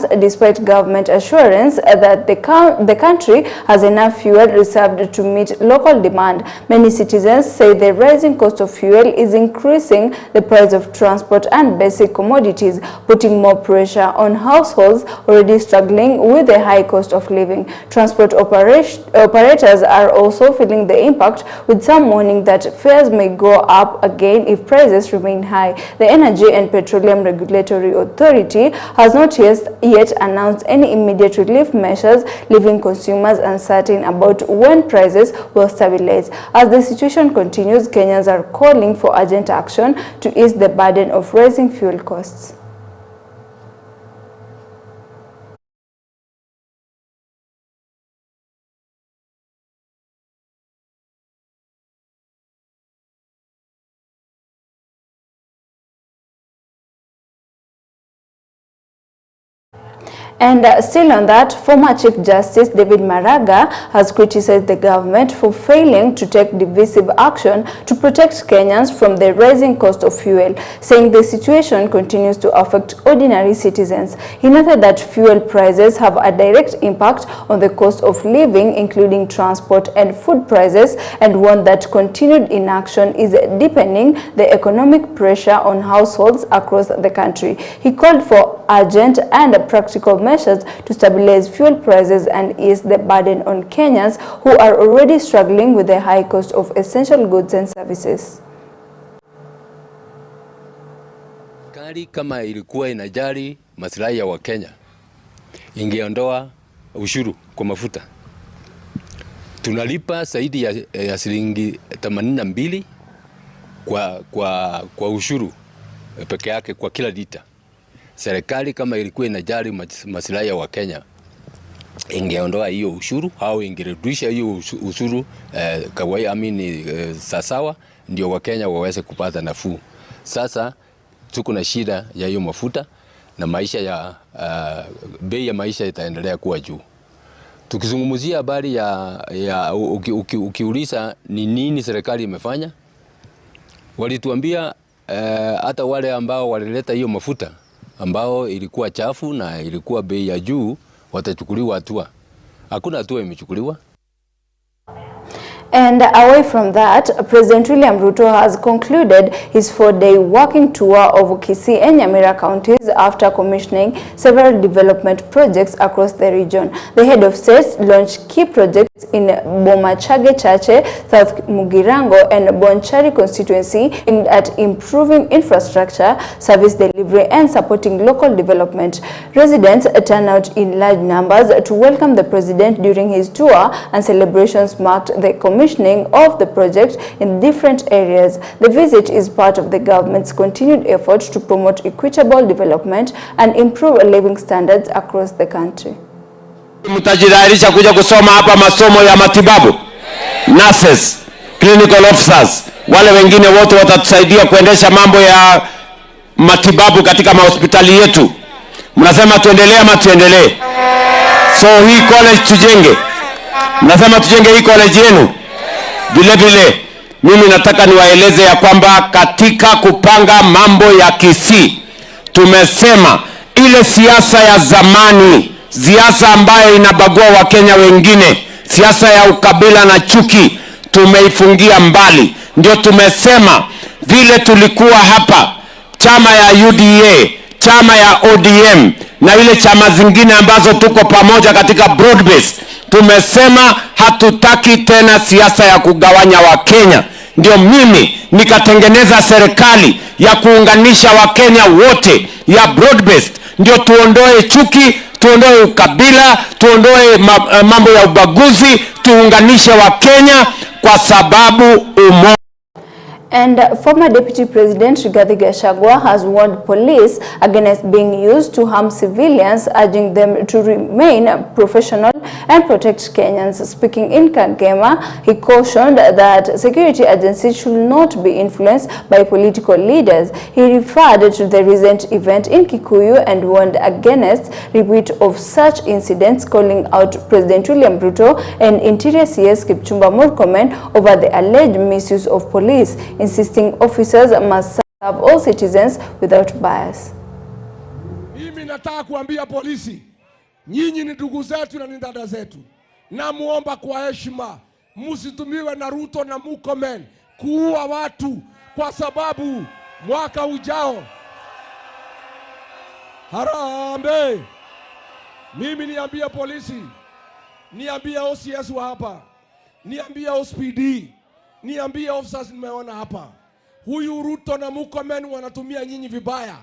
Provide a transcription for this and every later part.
comes despite government assurance that the country has enough fuel reserved to meet local demand. Many citizens say the rising cost of fuel is increasing the price of transport and basic commodities, putting more pressure on households already struggling with the high cost of living. Transport operators are also feeling the impact, with some warning that fares may go up again if prices remain high. The Energy and Petroleum Regulatory Authority has not yet announced any immediate relief measures, leaving consumers uncertain about when prices will stabilize. As the situation continues, Kenyans are calling for urgent action to ease the burden of rising fuel costs. And still on that, former Chief Justice David Maraga has criticized the government for failing to take divisive action to protect Kenyans from the rising cost of fuel, saying the situation continues to affect ordinary citizens. He noted that fuel prices have a direct impact on the cost of living, including transport and food prices, and warned that continued inaction is deepening the economic pressure on households across the country. He called for urgent and practical measures to stabilize fuel prices and ease the burden on Kenyans who are already struggling with the high cost of essential goods and services. Serikali kama ilikuwa inajali maslahi ya Wakenya, ingeondoa ushuru kwa mafuta. Tunalipa zaidi ya shilingi 82 kwa ushuru peke yake kwa kila lita. Serikali kama ilikuwa inajali maslahi ya Wakenya, ingeondoa hiyo ushuru au ingerudisha hiyo ushuru sawa, ndio Wakenya waweze kupata nafuu. Sasa tuko na shida ya hiyo mafuta na maisha bei ya maisha itaendelea kuwa juu. Tukizungumzia habari ukiuliza ni nini serikali imefanya, walituambia hata wale ambao walileta hiyo mafuta ambao ilikuwa chafu na ilikuwa bei ya juu watachukuliwa hatua. Hakuna hatua imechukuliwa. And away from that, President William Ruto has concluded his 4-day walking tour of Kisii and Nyamira counties after commissioning several development projects across the region. The head of state launched key projects in Bomachage Chache, South Mugirango and Bonchari constituency aimed at improving infrastructure, service delivery and supporting local development. Residents turned out in large numbers to welcome the president during his tour, and celebrations marked the commissioning of the project in different areas. The visit is part of the government's continued effort to promote equitable development and improve living standards across the country. Mtajitayarisha kuja kusoma hapa masomo ya matibabu, nurses, clinical officers, wale wengine wote watatusaidia kuendesha mambo ya matibabu katika mahospitali yetu. Mnasema tuendelee ama tuendelee? So hii college tujenge. Mnasema tujenge hii college yenu. Vile vile mimi nataka niwaeleze ya kwamba katika kupanga mambo ya Kisii tumesema ile siasa ya zamani, siasa ambayo inabagua Wakenya wengine, siasa ya ukabila na chuki, tumeifungia mbali. Ndio tumesema vile tulikuwa hapa chama ya UDA, chama ya ODM na ile chama zingine ambazo tuko pamoja katika broad base, tumesema hatutaki tena siasa ya kugawanya Wakenya. Ndio mimi nikatengeneza serikali ya kuunganisha Wakenya wote ya broad based, ndio tuondoe chuki, tuondoe ukabila, tuondoe mambo ya ubaguzi, tuunganishe Wakenya kwa sababu umoja. And former Deputy President Rigathi Gachagua has warned police against being used to harm civilians, urging them to remain professional and protect Kenyans. Speaking in Kagema, he cautioned that security agencies should not be influenced by political leaders. He referred to the recent event in Kikuyu and warned against repeat of such incidents, calling out President William Ruto and Interior CS Kipchumba Murkomen over the alleged misuse of police, insisting officers must serve all citizens without bias. Mimi nataka kuambia polisi, nyinyi ni ndugu zetu na ni dada zetu. Na muomba kwa heshima, msitumiwe na Ruto na Murkomen kuua watu, kwa sababu mwaka ujao Harambe. Mimi niambia polisi, niambia OCS wa hapa, niambia OSPD, niambia officers nimeona hapa, huyu Ruto na Murkomen wanatumia nyinyi vibaya.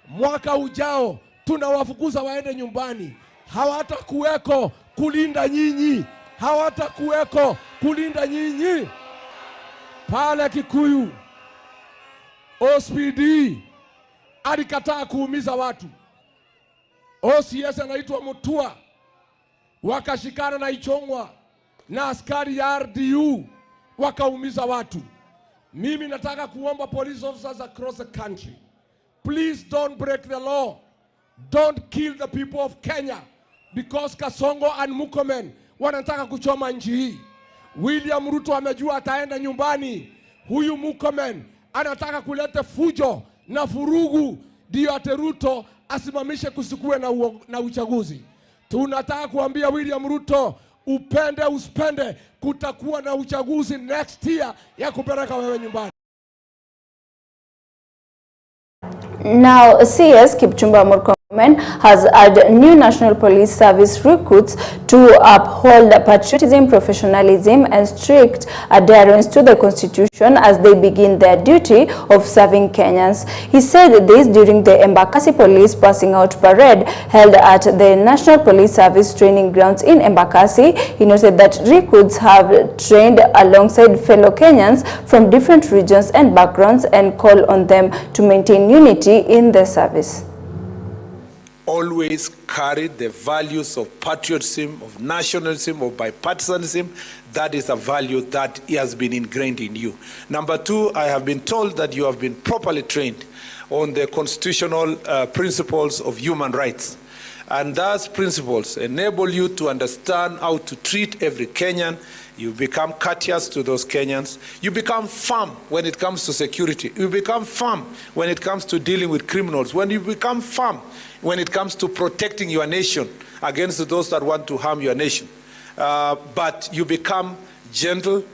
Mwaka ujao tunawafukuza waende nyumbani. Hawatakuweko kulinda nyinyi, hawatakuweko kulinda nyinyi. Pale Kikuyu OSPD alikataa kuumiza watu. OCS anaitwa Mutua wakashikana na Ichongwa na askari ya RDU wakaumiza watu. Mimi nataka kuomba police officers across the country, please don't break the law. Don't kill the people of Kenya because Kasongo and Murkomen wanataka kuchoma nchi hii. William Ruto amejua ataenda nyumbani. Huyu Murkomen anataka kuleta fujo na furugu ndio ate Ruto asimamishe kusikue na uchaguzi. Tunataka kuambia William Ruto, upende usipende, kutakuwa na uchaguzi next year ya kupeleka wewe nyumbani. Now, CS Kipchumba Murkomen has urged new National Police Service recruits to uphold patriotism, professionalism, and strict adherence to the Constitution as they begin their duty of serving Kenyans. He said this during the Embakasi Police Passing Out Parade held at the National Police Service Training Grounds in Embakasi. He noted that recruits have trained alongside fellow Kenyans from different regions and backgrounds and call on them to maintain unity in the service. Always carry the values of patriotism, of nationalism, of bipartisanism. That is a value that has been ingrained in you. Number two, I have been told that you have been properly trained on the constitutional principles of human rights. And those principles enable you to understand how to treat every Kenyan. You become courteous to those Kenyans. You become firm when it comes to security. You become firm when it comes to dealing with criminals. When you become firm when it comes to protecting your nation against those that want to harm your nation. But you become gentle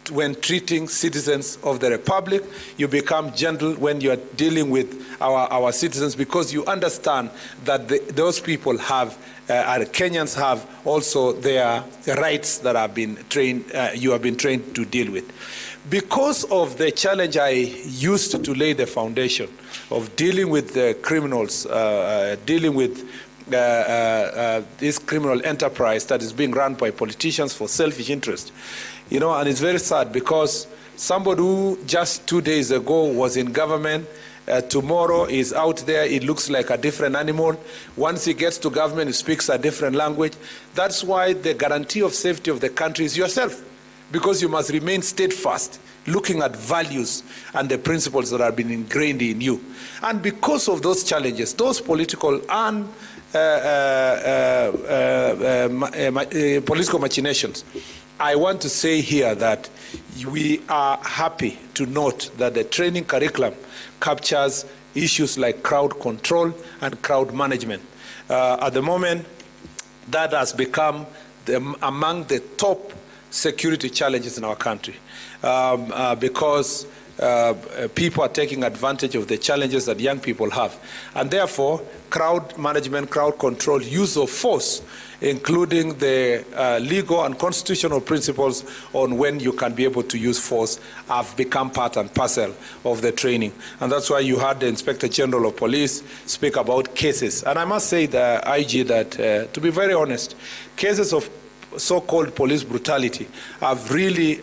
when treating citizens of the Republic. You become gentle when you are dealing with our citizens, because you understand that those people have, our Kenyans have also their rights that have been trained, you have been trained to deal with. Because of the challenge I used to lay the foundation of dealing with the criminals, dealing with this criminal enterprise that is being run by politicians for selfish interest. You know, and it's very sad because somebody who just 2 days ago was in government, tomorrow is out there, it looks like a different animal. Once he gets to government, he speaks a different language. That's why the guarantee of safety of the country is yourself, because you must remain steadfast, looking at values and the principles that have been ingrained in you. And because of those challenges, those political and political machinations, I want to say here that we are happy to note that the training curriculum captures issues like crowd control and crowd management. At the moment, that has become among the top security challenges in our country, because people are taking advantage of the challenges that young people have. And therefore, crowd management, crowd control, use of force, including the legal and constitutional principles on when you can be able to use force, have become part and parcel of the training. And that's why you heard the Inspector General of Police speak about cases. And I must say, the IG, that to be very honest, cases of so-called police brutality have really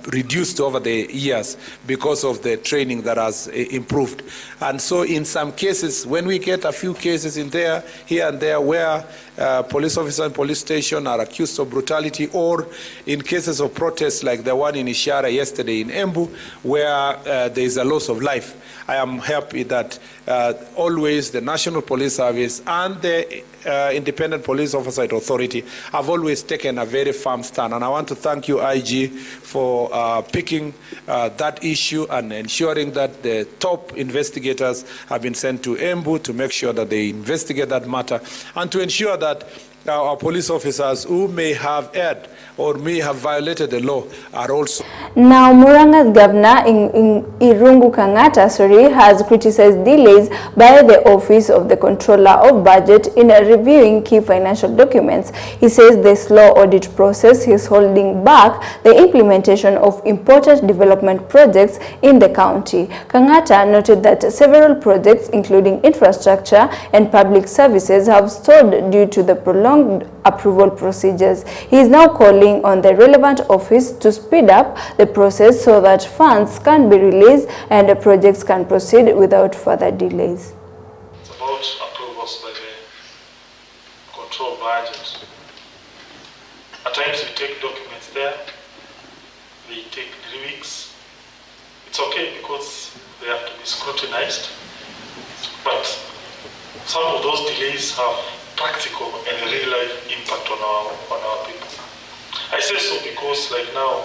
reduced over the years because of the training that has improved. And so in some cases, when we get a few cases in there, here and there, where police officers and police station are accused of brutality, or in cases of protests like the one in Ishara yesterday in Embu, where there is a loss of life, I am happy that always the National Police Service and the Independent Police Oversight Authority have always always taken a very firm stand. And I want to thank you, IG, for picking that issue and ensuring that the top investigators have been sent to Embu to make sure that they investigate that matter and to ensure that our police officers who may have erred or may have violated the law are also. Now, Muranga's governor in Irungu Kangata has criticized delays by the Office of the Controller of Budget in reviewing key financial documents. He says the slow audit process is holding back the implementation of important development projects in the county. Kangata noted that several projects, including infrastructure and public services, have stalled due to the prolonged approval procedures. He is now calling on the relevant office to speed up the process so that funds can be released and the projects can proceed without further delays. It's about approvals by the control budget. At times we take documents there, they take 3 weeks. It's okay because they have to be scrutinized, but some of those delays have practical and real life impact on our people. I say so because like now,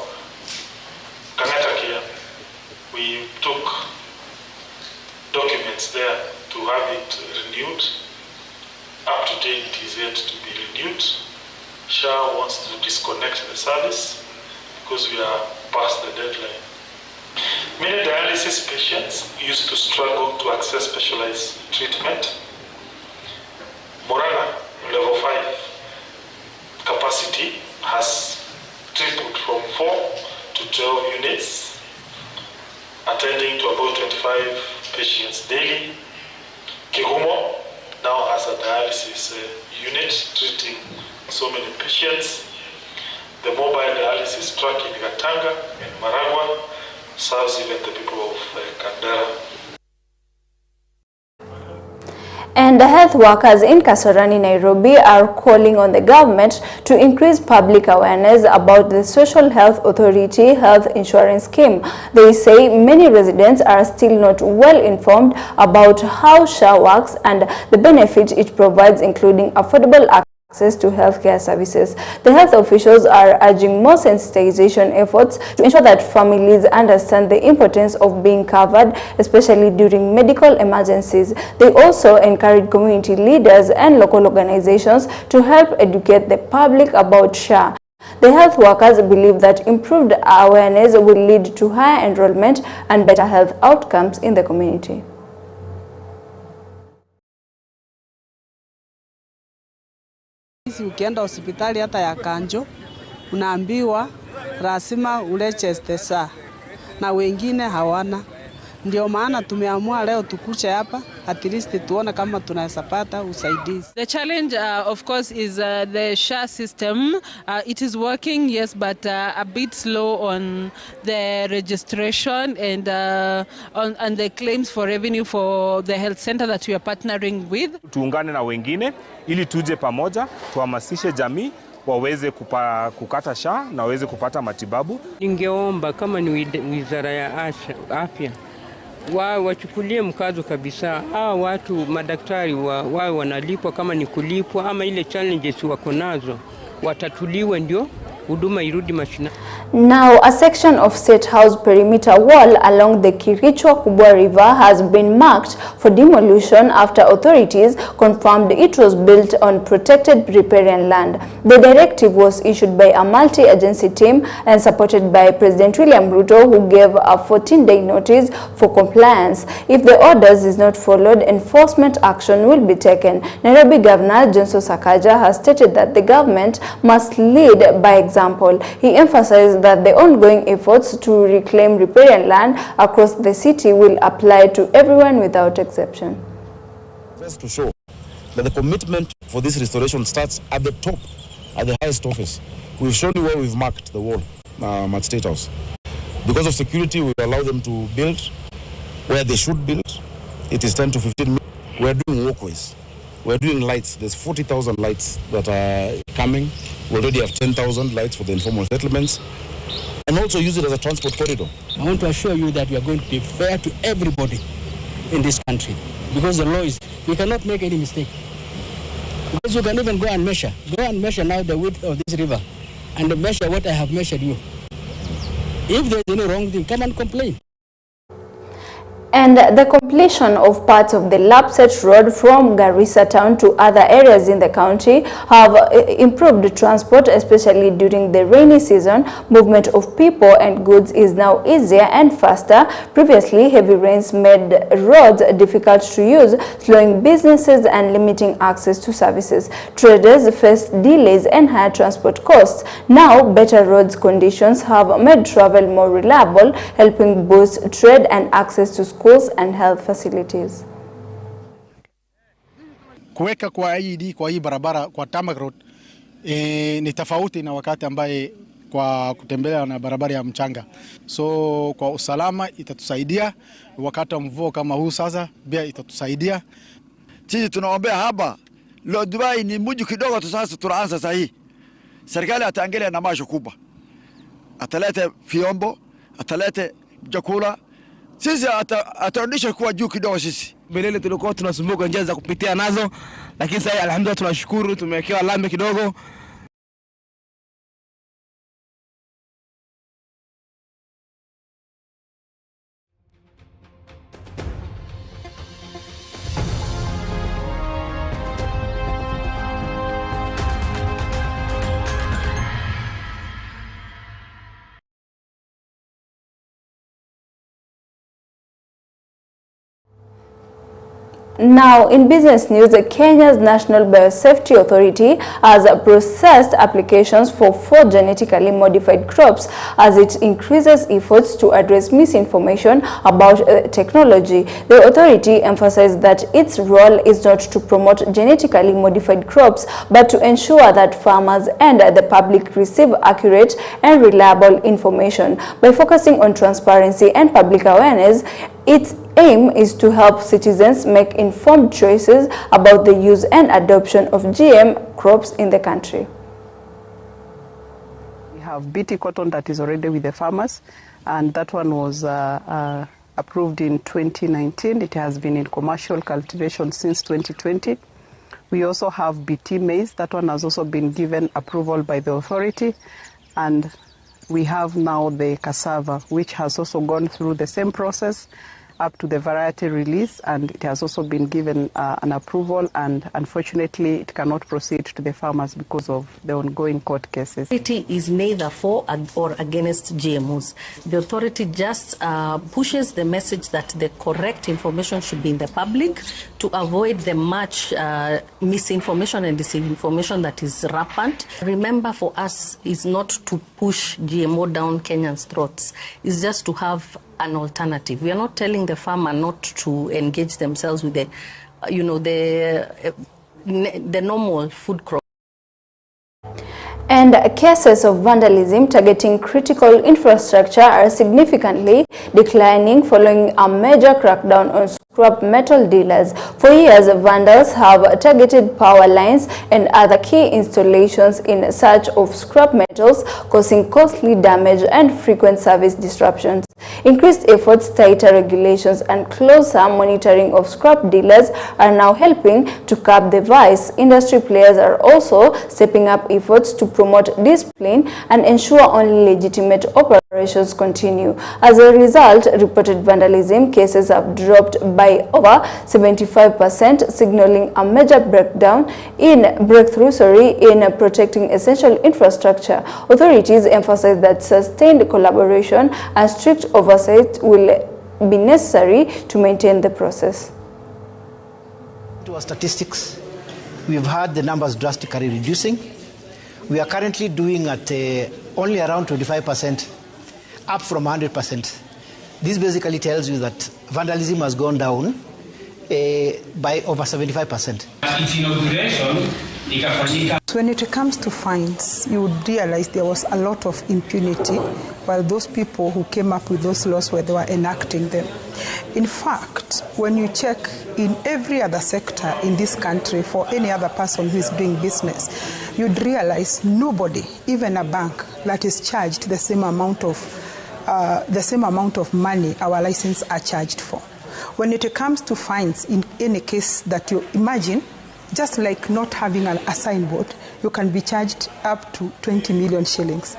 Kangata here, we took documents there to have it renewed. Up to date it is yet to be renewed. SHA wants to disconnect the service because we are past the deadline. Many dialysis patients used to struggle to access specialized treatment. Morana, level 5 capacity has tripled from 4 to 12 units, attending to about 25 patients daily. Kigumo now has a dialysis unit treating so many patients. The mobile dialysis truck in Gatanga and Maragua serves even the people of Kandara. And the health workers in Kasarani, Nairobi are calling on the government to increase public awareness about the Social Health Authority health insurance scheme. They say many residents are still not well informed about how SHA works and the benefits it provides, including affordable access to healthcare services. The health officials are urging more sensitization efforts to ensure that families understand the importance of being covered, especially during medical emergencies. They also encourage community leaders and local organizations to help educate the public about SHA. The health workers believe that improved awareness will lead to higher enrollment and better health outcomes in the community. Ukienda hospitali hata ya Kanjo unaambiwa lazima uregister SHA na wengine hawana. Ndio maana tumeamua leo tukuche hapa at least tuone kama tunaweza pata usaidizi. The challenge of course is the SHA system. It is working, yes, but a bit slow on the registration and on the claims for revenue for the health center that we are partnering with. Tuungane na wengine ili tuje pamoja tuhamasishe jamii waweze kukata SHA na waweze kupata matibabu. Ningeomba kama ni wizara ya afya wachukulie mkazo kabisa watu madaktari wawe wanalipwa kama ni kulipwa, ama ile challenges wako nazo watatuliwe ndio huduma irudi mashinani. Now, a section of State House perimeter wall along the Kirichwa Kubwa River has been marked for demolition after authorities confirmed it was built on protected riparian land. The directive was issued by a multi-agency team and supported by President William Ruto, who gave a 14-day notice for compliance. If the orders is not followed, enforcement action will be taken. Nairobi Governor Johnson Sakaja has stated that the government must lead by example. He emphasized that the ongoing efforts to reclaim riparian land across the city will apply to everyone without exception. First, to show that the commitment for this restoration starts at the top, at the highest office. We've shown you where we've marked the wall at State House. Because of security, we allow them to build where they should build. It is 10 to 15 minutes. We're doing walkways. We're doing lights. There's 40,000 lights that are coming. We already have 10,000 lights for the informal settlements. And also use it as a transport corridor. I want to assure you that we are going to be fair to everybody in this country. Because the law is, we cannot make any mistake. Because you can even go and measure. Go and measure now the width of this river and measure what I have measured you. If there's any wrong thing, come and complain. And the completion of parts of the Lapset Road from Garissa town to other areas in the county have improved transport, especially during the rainy season. Movement of people and goods is now easier and faster. Previously, heavy rains made roads difficult to use, slowing businesses and limiting access to services. Traders faced delays and higher transport costs. Now, better roads conditions have made travel more reliable, helping boost trade and access to schools and health facilities. Kuweka kwa hii barabara kwa tarmac road ni tofauti na wakati ambaye kwa kutembea na barabara ya mchanga. So kwa usalama itatusaidia wakati wa mvua kama huu sasa pia itatusaidia. Sisi tunaombea hapa lo Dubai ni mji kidogo tu sasa tunaanza sahihi. Serikali ataangalia na maisha kubwa. Atalete vyombo, atalete chakula. Sisi ataonyesha kuwa juu kidogo sisi. Mbelele tulikuwa tunasumbuka njia za kupitia nazo, lakini sasa alhamdulillah tunashukuru tumewekewa lami kidogo. Now, in business news, Kenya's National Biosafety Authority has processed applications for 4 genetically modified crops as it increases efforts to address misinformation about technology. The authority emphasized that its role is not to promote genetically modified crops, but to ensure that farmers and the public receive accurate and reliable information. By focusing on transparency and public awareness, its aim is to help citizens make informed choices about the use and adoption of GM crops in the country. We have BT cotton that is already with the farmers, and that one was approved in 2019. It has been in commercial cultivation since 2020. We also have BT maize. That one has also been given approval by the authority, and we have now the cassava, which has also gone through the same process up to the variety release, and it has also been given an approval, and unfortunately it cannot proceed to the farmers because of the ongoing court cases. The authority is neither for or against GMOs. The authority just pushes the message that the correct information should be in the public to avoid the much misinformation and disinformation that is rampant. Remember, for us is not to push GMO down Kenyans' throats. It's just to have an alternative. We are not telling the farmer not to engage themselves with the, the normal food crop. And cases of vandalism targeting critical infrastructure are significantly declining following a major crackdown on scrap metal dealers. For years, vandals have targeted power lines and other key installations in search of scrap metals, causing costly damage and frequent service disruptions. Increased efforts, tighter regulations, and closer monitoring of scrap dealers are now helping to curb the vice. Industry players are also stepping up efforts to promote discipline and ensure only legitimate operations continue. As a result, reported vandalism cases have dropped by over 75%, signaling a major breakthrough in protecting essential infrastructure. Authorities emphasize that sustained collaboration and strict oversight will be necessary to maintain the process. To our statistics, we've had the numbers drastically reducing. We are currently doing at only around 25%, up from 100%. This basically tells you that vandalism has gone down by over 75%. When it comes to fines, you would realize there was a lot of impunity while those people who came up with those laws where they were enacting them. In fact, when you check in every other sector in this country for any other person who is doing business, you'd realize nobody, even a bank, that is charged the same amount of money our licenses are charged for. When it comes to fines, in any case that you imagine, just like not having a signboard, you can be charged up to 20 million shillings.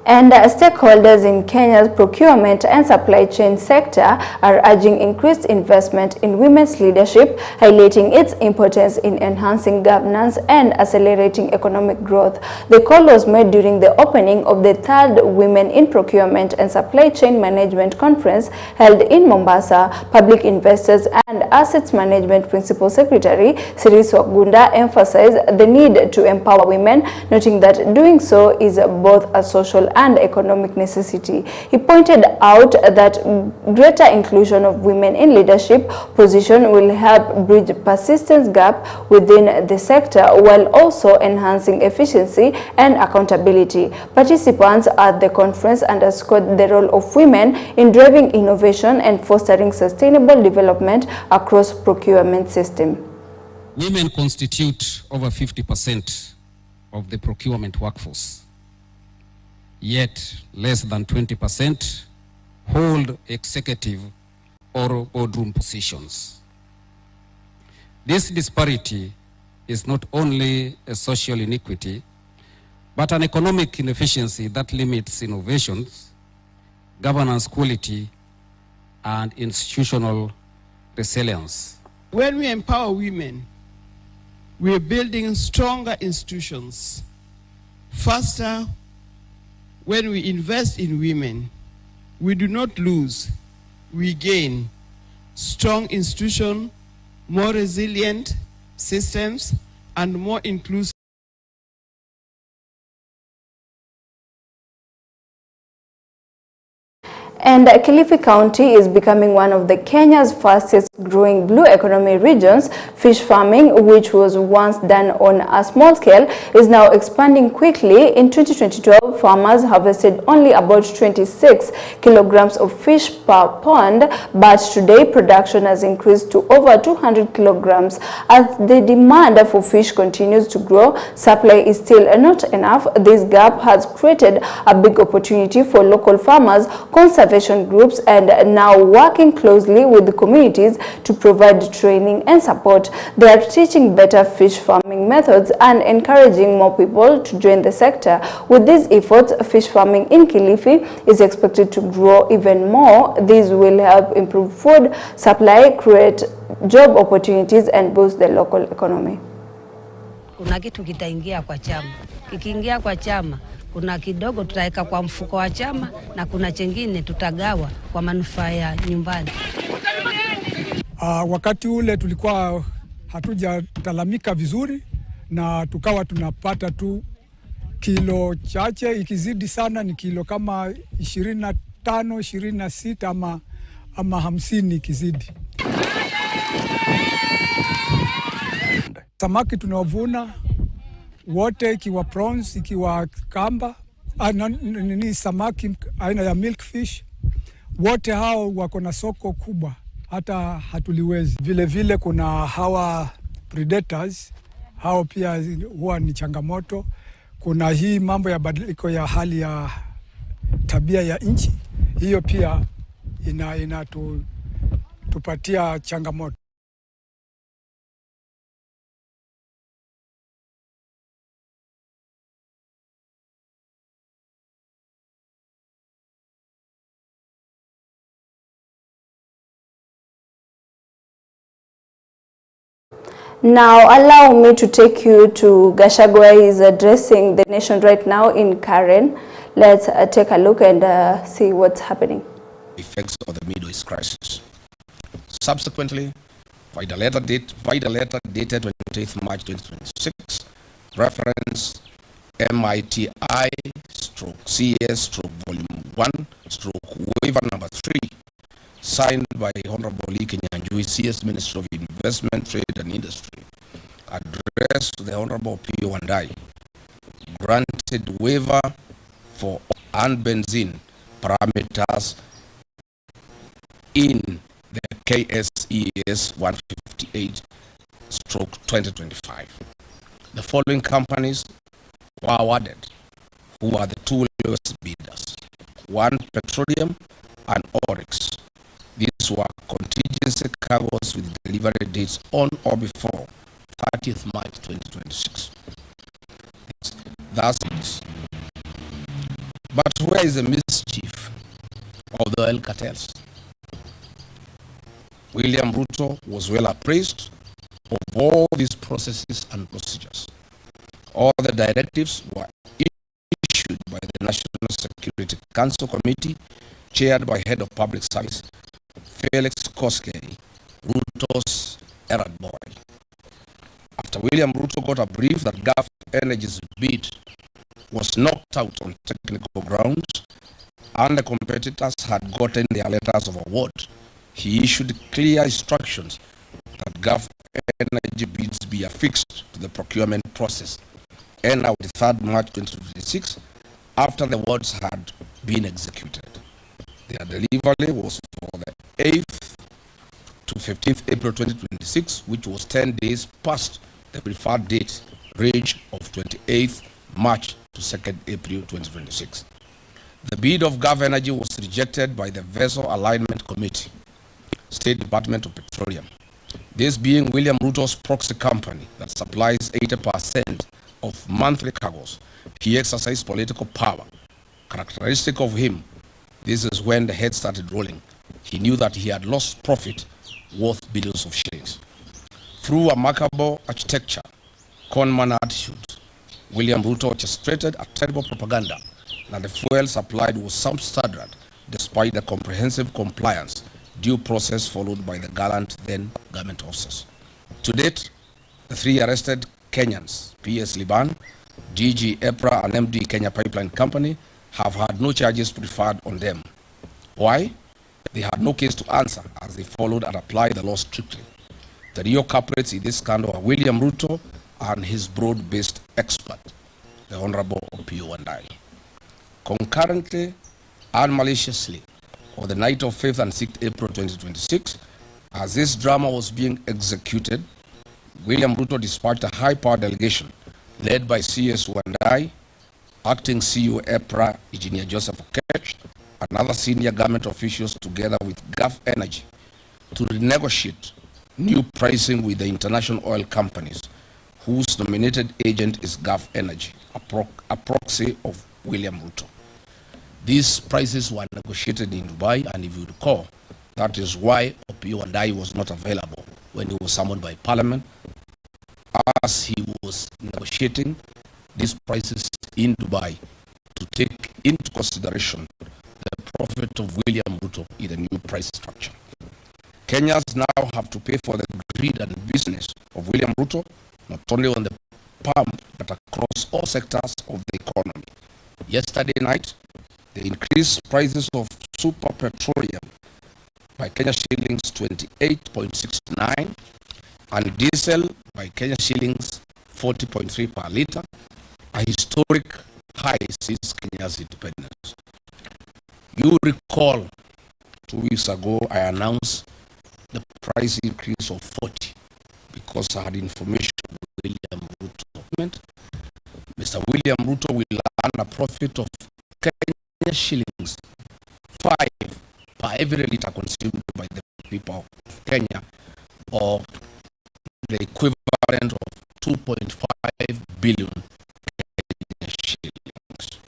And stakeholders in Kenya's procurement and supply chain sector are urging increased investment in women's leadership, highlighting its importance in enhancing governance and accelerating economic growth. The call was made during the opening of the 3rd Women in Procurement and Supply Chain Management Conference held in Mombasa. Public Investors and Assets Management Principal Secretary Siri Swagunda emphasized the need to empower women, noting that doing so is both a social and economic necessity. He pointed out that greater inclusion of women in leadership position will help bridge persistence gap within the sector while also enhancing efficiency and accountability. Participants at the conference underscored the role of women in driving innovation and fostering sustainable development across procurement system. Women constitute over 50% of the procurement workforce. Yet less than 20% hold executive or boardroom positions. This disparity is not only a social inequity, but an economic inefficiency that limits innovations, governance quality, and institutional resilience. When we empower women, we are building stronger institutions faster. When we invest in women, we do not lose, we gain strong institutions, more resilient systems, and more inclusive. And Kilifi County is becoming one of the Kenya's fastest growing blue economy regions. Fish farming, which was once done on a small scale, is now expanding quickly. In 2012, farmers harvested only about 26 kilograms of fish per pond, but today production has increased to over 200 kilograms. As the demand for fish continues to grow, supply is still not enough. This gap has created a big opportunity for local farmers, conservation groups, and now working closely with the communities to provide training and support. They are teaching better fish farming methods and encouraging more people to join the sector. With these efforts, fish farming in Kilifi is expected to grow even more. This will help improve food supply, create job opportunities, and boost the local economy. Kuna kitu kitaingia kwa chama. Kikiingia kwa chama, kuna kidogo tutaweka kwa mfuko wa chama na kuna chengine tutagawa kwa manufaa ya nyumbani. Wakati ule tulikuwa hatujatalamika vizuri na tukawa tunapata tu kilo chache, ikizidi sana ni kilo kama 25, 26 ama 50 ikizidi. Samaki tunavuna wote, ikiwa prawns, ikiwa kamba, ni samaki aina ya milkfish, wote hao wako na soko kubwa, hata hatuliwezi. Vile vile kuna hawa predators, hao pia huwa ni changamoto. Kuna hii mambo ya badiliko ya hali ya tabia ya nchi, hiyo pia tupatia changamoto. Now, allow me to take you to Gachagua. He is addressing the nation right now in Karen. Let's take a look and see what's happening. Effects of the Middle East crisis. Subsequently, via letter dated 28th March 2026, reference MITI/CS/Volume 1/waiver number 3, signed by Honorable Kenyanjui, CS Minister of Investment, Trade and Industry, addressed to the Honorable P. Wandai, granted waiver for unbenzene parameters in the KSES 158/2025. The following companies were awarded, who are the two lowest bidders: 1 Petroleum and Oryx. These were contingency cargoes with delivery dates on or before 30th March 2026. Thus, but where is the mischief of the oil cartels? William Ruto was well appraised of all these processes and procedures. All the directives were issued by the National Security Council Committee, chaired by Head of Public Service Felix Koskei, Ruto's errand boy. After William Ruto got a brief that Gulf Energy's bid was knocked out on technical grounds and the competitors had gotten their letters of award, he issued clear instructions that Gulf Energy bids be affixed to the procurement process. And now the 3rd March 2026, after the awards had been executed. Their delivery was for the 8th to 15th April 2026, which was 10 days past the preferred date range of 28th March to 2nd April 2026. The bid of Gulf Energy was rejected by the Vessel Alignment Committee, State Department of Petroleum. This being William Ruto's proxy company that supplies 80% of monthly cargoes. He exercised political power. Characteristic of him, this is when the head started rolling. He knew that he had lost profit worth billions of shillings. Through a remarkable architecture, conman attitude, William Ruto orchestrated a terrible propaganda that the fuel supplied was substandard despite the comprehensive compliance due process followed by the gallant then government officers. To date, the 3 arrested Kenyans, PS Liban, DG EPRA and MD Kenya Pipeline Company, have had no charges preferred on them. Why? They had no case to answer as they followed and applied the law strictly. The real culprits in this scandal are William Ruto and his broad-based expert, the Honorable Opiyo Wandayi. Concurrently and maliciously, on the night of 5th and 6th April 2026, as this drama was being executed, William Ruto dispatched a high-power delegation led by CS Wandayi, Acting CEO EPRA, Engineer Joseph Okech, and other senior government officials together with Gulf Energy to renegotiate new pricing with the international oil companies whose nominated agent is Gulf Energy, a proxy of William Ruto. These prices were negotiated in Dubai, and if you recall, that is why Opiyo Wandayi was not available when he was summoned by Parliament, as he was negotiating these prices in Dubai to take into consideration the profit of William Ruto in the new price structure. Kenyans now have to pay for the greed and business of William Ruto, not only on the pump, but across all sectors of the economy. Yesterday night, they increased prices of super petroleum by Kenya shillings 28.69 and diesel by Kenya shillings 40.3 per litre, a historic high since Kenya's independence. You recall 2 weeks ago I announced the price increase of 40 because I had information of William Ruto. Mr. William Ruto will earn a profit of Kenya shillings 5 per every litre consumed by the people of Kenya, or the equivalent of 2.5 billion Kenya shillings.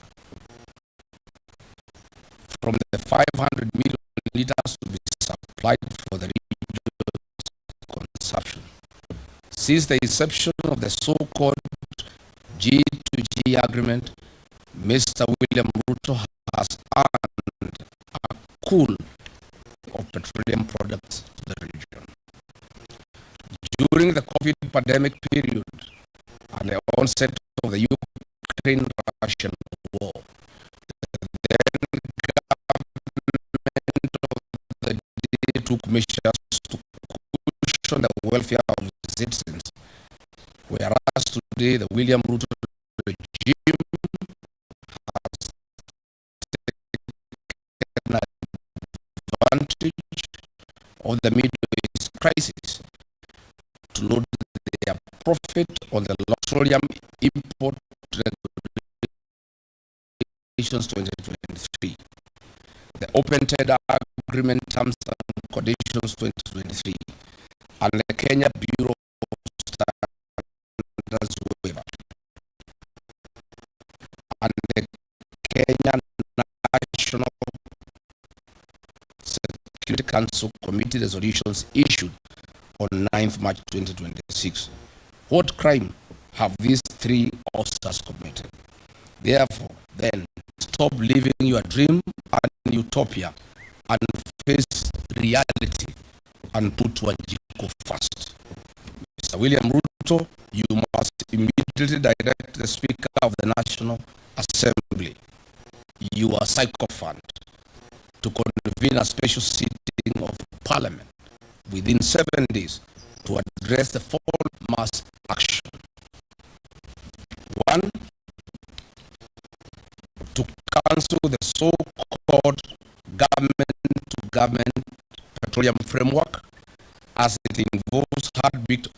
From the 500 million litres to be supplied for the regional consumption. Since the inception of the so-called G2G agreement, Mr. William Ruto has earned a cool of petroleum products to the region. During the COVID pandemic period and the onset of the Ukraine-Russian war, the then government of the day took measures to cushion the welfare of the citizens, whereas today the William Ruto regime has taken advantage of the Middle East crisis to load their profit on the petroleum import regulations 2023. The Open Tender Agreement Terms and Conditions 2023, and the Kenya Bureau of Standards waiver, and the Kenya National Security Council Committee resolutions issued on 9th March 2026. What crime have these three officers committed? Therefore, then, stop living your dream and utopia and face reality and put Wanjiku first. Mr. William Ruto, you must immediately direct the Speaker of the National Assembly, your sycophant, to convene a special sitting of Parliament within 7 days to address the following mass action. 1. To cancel the so-called government-to-government petroleum framework, as it involves hard-picked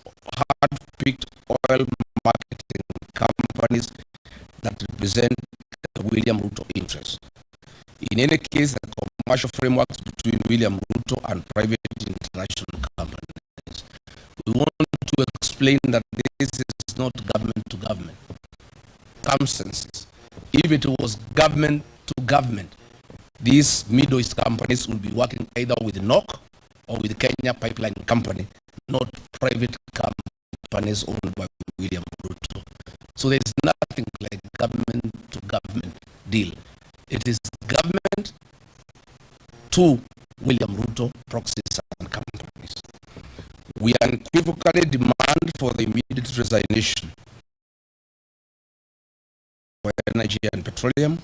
oil marketing companies that represent the William Ruto interests. In any case, the commercial frameworks between William Ruto and private international companies. We want to explain that this is not government to government circumstances. If it was government to government, these Middle East companies will be working either with NOC or with Kenya Pipeline Company, not private companies owned by William Ruto. So there is nothing like government to government deal. It is government to William Ruto proxies and companies. We unequivocally demand for the immediate resignation for Energy and Petroleum,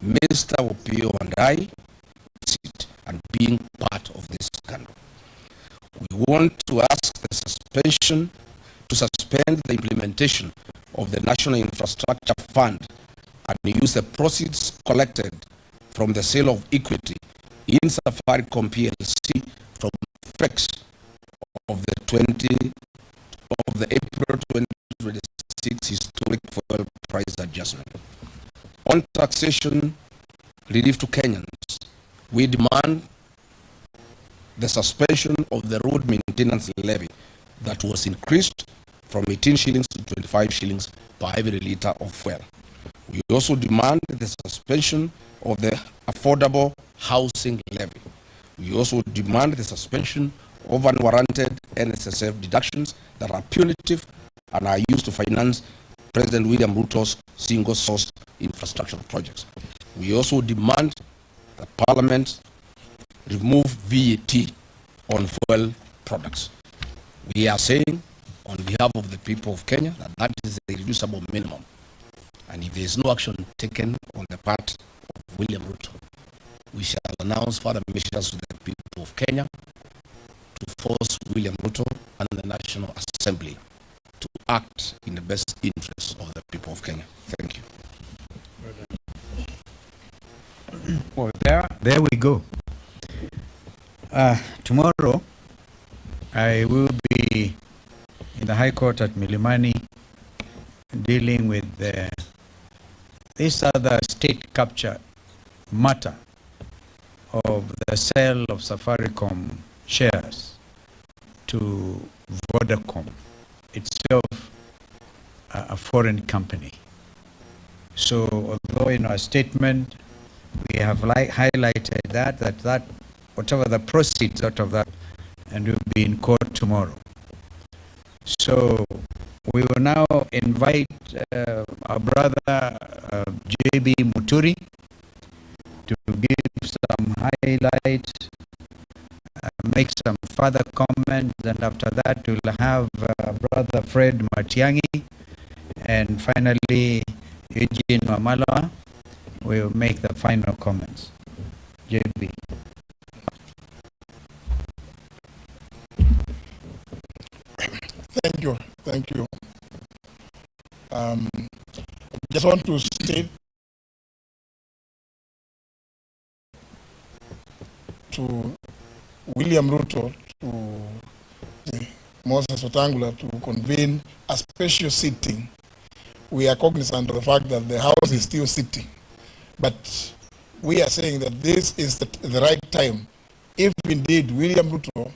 Mr. Opio and I, and being part of this scandal. We want to ask the suspend the implementation of the National Infrastructure Fund and use the proceeds collected from the sale of equity in Safaricom PLC from effects of the April 2026 historic fuel price adjustment. On taxation relief to Kenyans, we demand the suspension of the road maintenance levy that was increased from 18 shillings to 25 shillings per every litre of fuel. We also demand the suspension of the affordable housing levy. We also demand the suspension of unwarranted NSSF deductions that are punitive and are used to finance President William Ruto's single-source infrastructure projects. We also demand that Parliament remove VAT on fuel products. We are saying on behalf of the people of Kenya that that is the irreducible minimum. And if there is no action taken on the part of William Ruto, we shall announce further measures to the people of Kenya to force William Ruto and the National Assembly to act in the best interests of the people of Kenya. Thank you. Well, there we go. Tomorrow, I will be in the High Court at Milimani dealing with this other state capture matter of the sale of Safaricom shares to Vodacom, itself a foreign company. So although in our statement we have highlighted that whatever the proceeds out of that, and we'll be in court tomorrow. So we will now invite our brother JB Muturi to give some highlights, make some further comments, and after that we'll have brother Fred Matiang'i, and finally Eugene Wamalwa will make the final comments. JB. Thank you. Just want to state to William Ruto, to Moses Wetangula to convene a special sitting. We are cognizant of the fact that the House is still sitting, but we are saying that this is the right time, if indeed William Ruto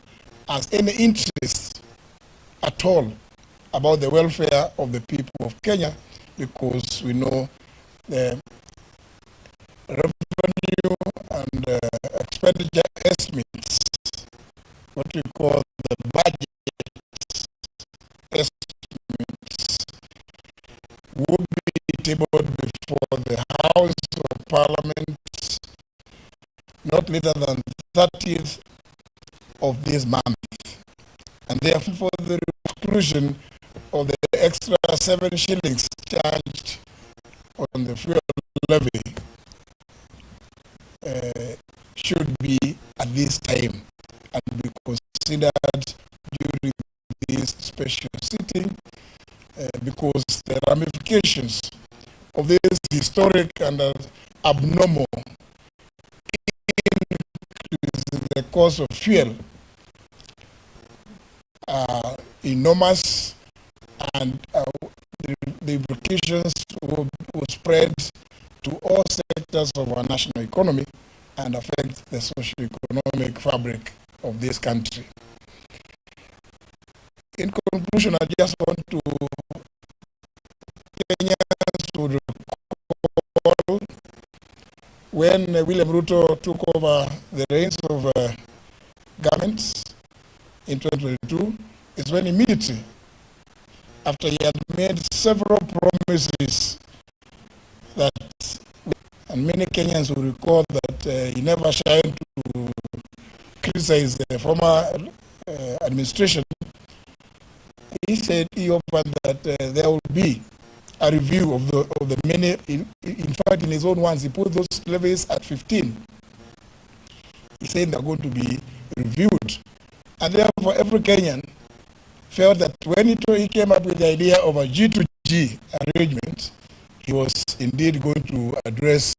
has any interest at all about the welfare of the people of Kenya, because we know the revenue and expenditure estimates, what we call the budget estimates, would be tabled before the House of Parliament not later than 30th of this month. And therefore the exclusion of the extra 7 shillings charged on the fuel levy should be at this time and be considered during this special sitting, because the ramifications of this historic and abnormal increase in the cost of fuel are enormous, and the implications will spread to all sectors of our national economy and affect the socio-economic fabric of this country. In conclusion, I just want to Kenyans to recall when William Ruto took over the reins of government in 2022, is when immediately after he had made several promises that, and many Kenyans will recall that he never shied to criticize the former administration. He said, he offered that there will be a review of the many, in fact in his own words, he put those levies at 15. He said they're going to be reviewed. And therefore every Kenyan felt that when he came up with the idea of a G2G arrangement, he was indeed going to address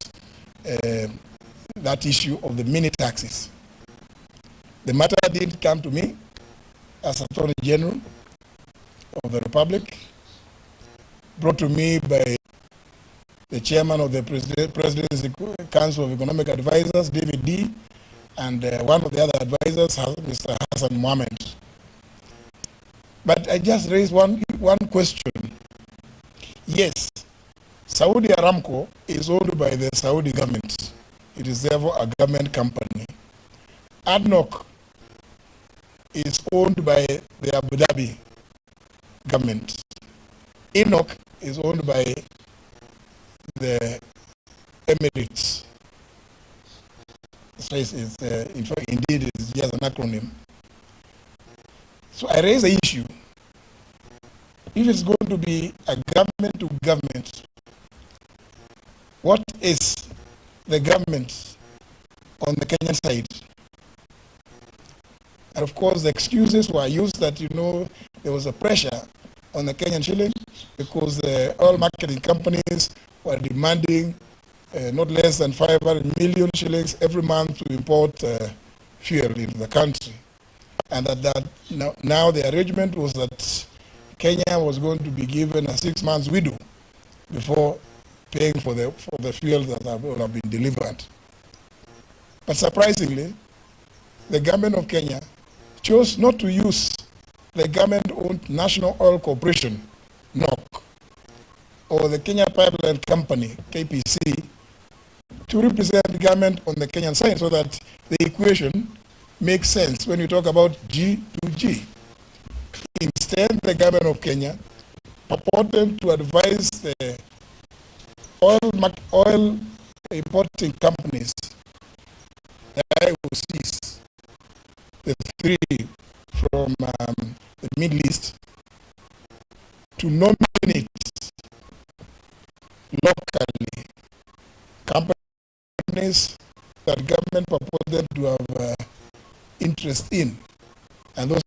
that issue of the mini taxes. The matter did come to me as Attorney General of the Republic, brought to me by the chairman of the Presidency Council of Economic Advisors, David D., and one of the other advisors, Mr. Hassan Mohammed. But I just raised one question. Yes, Saudi Aramco is owned by the Saudi government. It is therefore a government company. ADNOC is owned by the Abu Dhabi government. ENOC is owned by the Emirates. So in fact, indeed, it's just an acronym. So I raise the issue. If it's going to be a government to government, what is the government on the Kenyan side? And of course, the excuses were used that, there was a pressure on the Kenyan shilling because the oil marketing companies were demanding not less than 500 million shillings every month to import fuel into the country. And now the arrangement was that Kenya was going to be given a 6 months window before paying for the fuel that have been delivered. But surprisingly, the government of Kenya chose not to use the government-owned National Oil Corporation, NOC, or the Kenya Pipeline Company, KPC, to represent the government on the Kenyan side so that the equation makes sense when you talk about G2G. Instead, the government of Kenya purported to advise the oil importing companies, the IOCs, the 3 from the Middle East, to nominate locally companies that government purported to have interest in. And those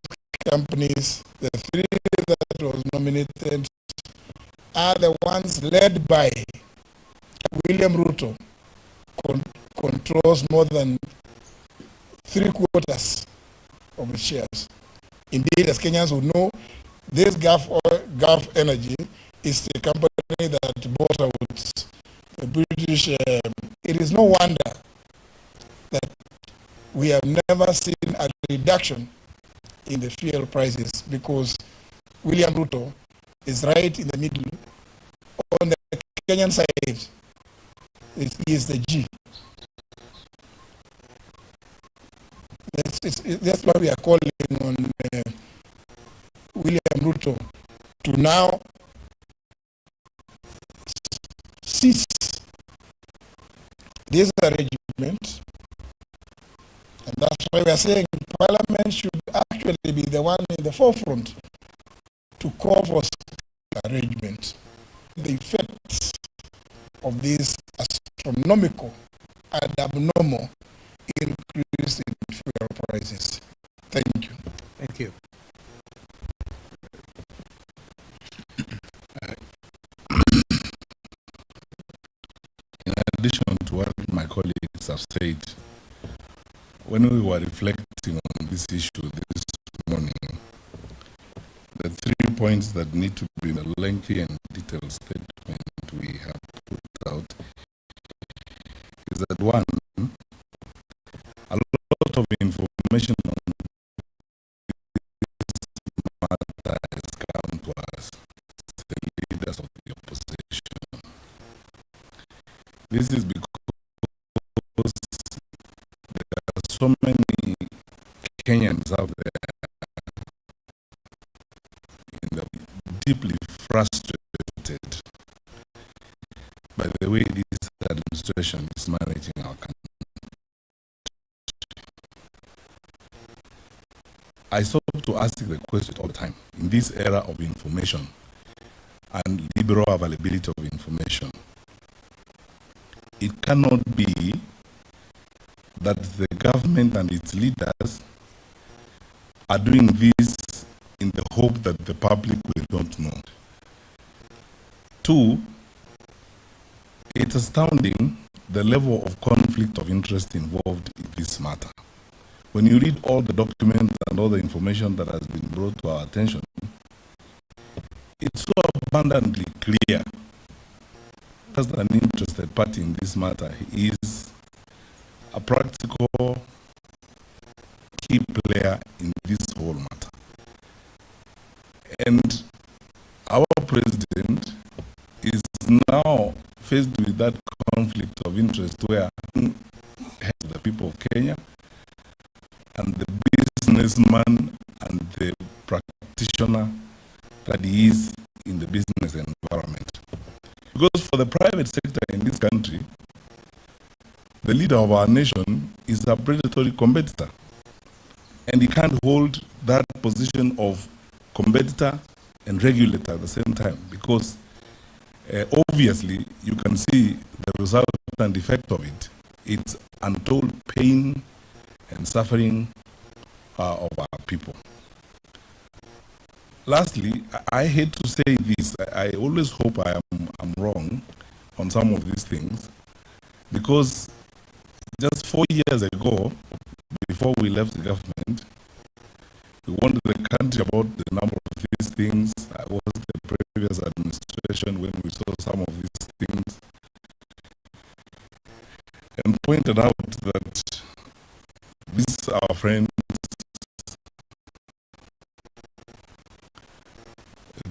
companies, the 3 that was nominated, are the ones led by William Ruto, controls more than 3/4 of its shares. Indeed, as Kenyans would know, this Gulf Energy is the company that bought out the British. It is no wonder we have never seen a reduction in the fuel prices, because William Ruto is right in the middle. On the Kenyan side, he is the G. That's why we are calling on William Ruto to now cease this arrangement. And that's why we are saying Parliament should actually be the one in the forefront to call for arrangement. The effects of this astronomical and abnormal increase in fuel prices. Thank you. Thank you. In addition to what my colleagues have said, when we were reflecting on this issue this morning, the 3 points that need to be in a lengthy and detailed statement we have put out is that, one, a lot of information on this matter has come to us, the leaders of the opposition. This is because there are so many Kenyans out there deeply frustrated by the way this administration is managing our country. I sought to ask the question all the time, in this era of information and liberal availability of information, it cannot be that the government and its leaders are doing this in the hope that the public will not know. Two, it's astounding the level of conflict of interest involved in this matter. When you read all the documents and all the information that has been brought to our attention, it's so abundantly clear that an interested party in this matter is a practical key player in this whole matter. And our president is now faced with that conflict of interest where the people of Kenya and the businessman and the practitioner that he is in the business environment. Because for the private sector in this country, the leader of our nation is a predatory competitor. And he can't hold that position of competitor and regulator at the same time, because obviously you can see the result and effect of it. It's untold pain and suffering of our people. Lastly, I hate to say this, I always hope I'm wrong on some of these things, because just 4 years ago, before we left the government, we warned the country about the number of these things. I was the previous administration when we saw some of these things, and pointed out that these our friends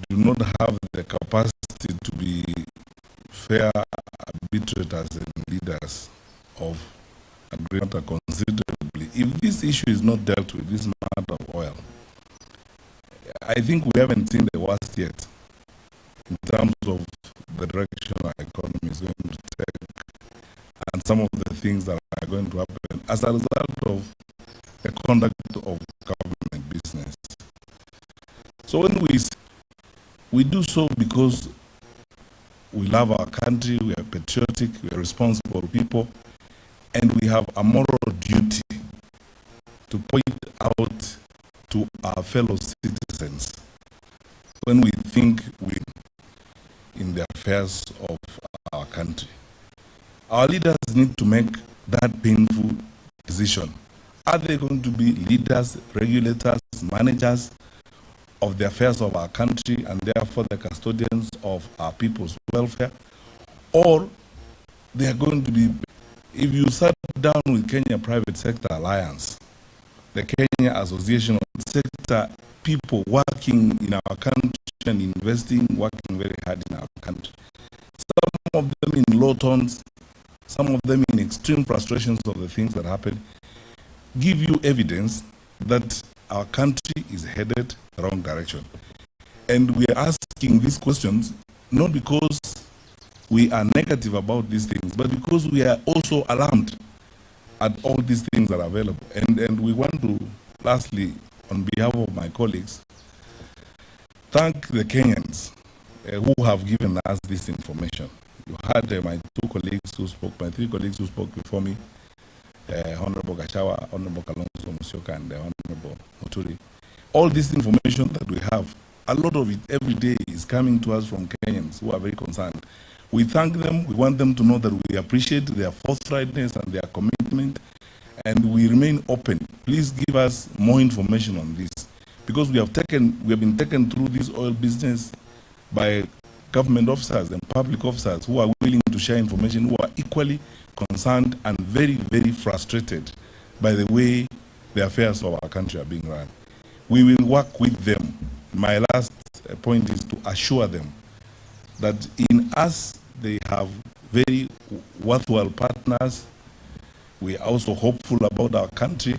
do not have the capacity to be fair arbitrators and leaders of agreement considerably. If this issue is not dealt with, this matter of oil, I think we haven't seen the worst yet in terms of the direction our economy is going to take and some of the things that are going to happen as a result of the conduct of government business. So when we do so because we love our country, we are patriotic, we are responsible people, and we have a moral duty to point out to our fellow citizens when we think we in the affairs of our country. Our leaders need to make that painful decision. Are they going to be leaders, regulators, managers of the affairs of our country and therefore the custodians of our people's welfare, or they are going to be If you sat down with Kenya Private Sector Alliance, the Kenya Association of Sector people working in our country and investing, working very hard in our country, some of them in low tones, some of them in extreme frustrations of the things that happen, give you evidence that our country is headed the wrong direction. And we are asking these questions not because we are negative about these things, but because we are also alarmed at all these things that are available. And we want to, lastly, on behalf of my colleagues, thank the Kenyans who have given us this information. You had my three colleagues who spoke before me, Honorable Gashawa, Honorable Kalonzo Musyoka, and Honorable Muturi. All this information that we have, a lot of it every day is coming to us from Kenyans who are very concerned. We thank them. We want them to know that we appreciate their forthrightness and their commitment, and we remain open. Please give us more information on this, because we have been taken through this oil business by government officers and public officers who are willing to share information, who are equally concerned and very, very frustrated by the way the affairs of our country are being run. We will work with them. My last point is to assure them that in us they have very worthwhile partners. We are also hopeful about our country,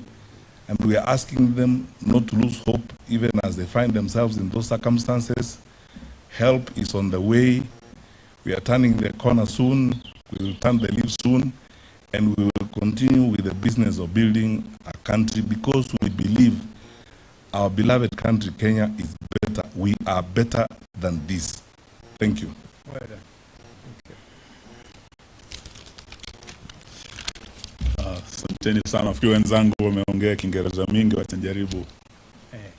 and we are asking them not to lose hope even as they find themselves in those circumstances. Help is on the way. We are turning the corner soon. We will turn the leaf soon, and we will continue with the business of building a country, because we believe our beloved country, Kenya, is better. We are better than this. Thank you. Well done. Asanteni sana. Nafikiri wenzangu wameongea Kiingereza mingi, watajaribu